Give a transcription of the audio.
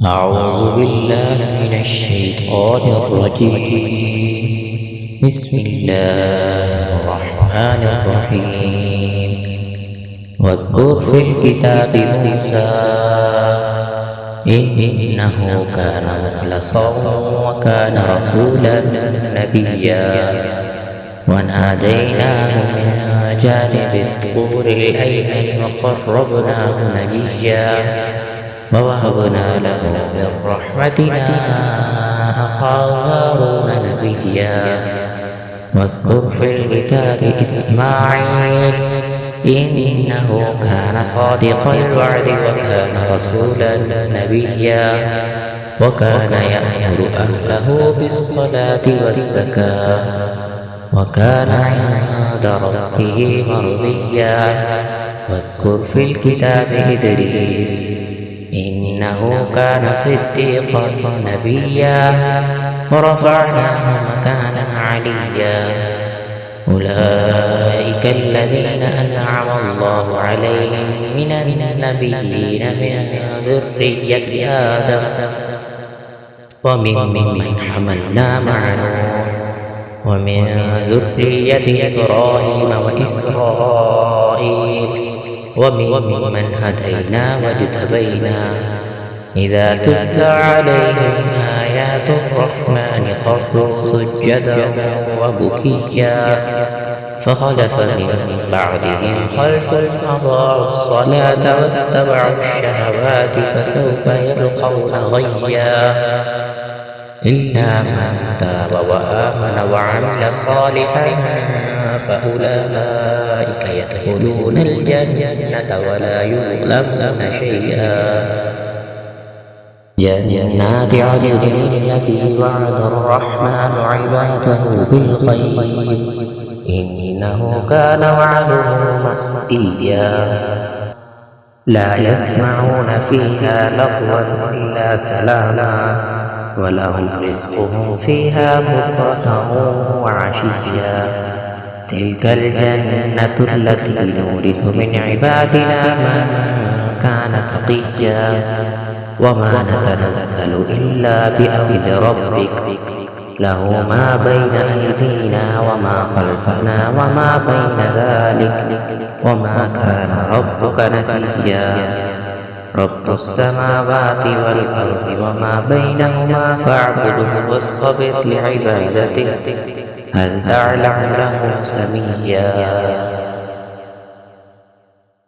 أعوذ بالله من الشيطان الرجيم. بسم الله الرحمن الرحيم. واذكر في الكتاب موسى إنه كان مخلصا وكان رسولا نبيا وناديناه من جانب الطور الأيمن وقربناه نجيا ووهبنا له من رحمتنا أخاه هارون نبيا واذكر في الكتاب إسماعيل إنه كان صادق الوعد وكان رسولا نبيا وكان يأمر أهله بالصلاة والزكاة وكان عند ربه مرضيا واذكر في الكتاب إدريس إنه كان صديقا نبيا ورفعناه مكانا عليا أولئك الذين أنعم الله عليهم من النبيين من ذرية آدم وممن حملنا مع نوح ومن ذرية إبراهيم وإسرائيل وممن هدينا واجتبينا إذا تتلى عليهم آيات الرحمن خروا سجدا وبكيا فخلف من بعدهم خلف أضاعوا الصلاة واتبعوا الشهوات فسوف يلقون غيا إلا من تاب وآمن وعمل صالحا فأولئك يدخلون الجنة ولا يظلمون شيئا جنات عدن التي وعد الرحمن عباده بالغيب إنه كان وعده مأتيا لا يسمعون فيها لغوا إلا سلاما ولهم رزقهم فيها بكرة وعشيا تلك الجنة التي نورث من عبادنا من كان تقيا وما نتنزل إلا بأمر ربك له ما بين أيدينا وما خلفنا وما بين ذلك وما كان ربك نسيا رب السماوات والأرض وما بينهما فاعبده واصطبر لعبادته هل تعلم له سميا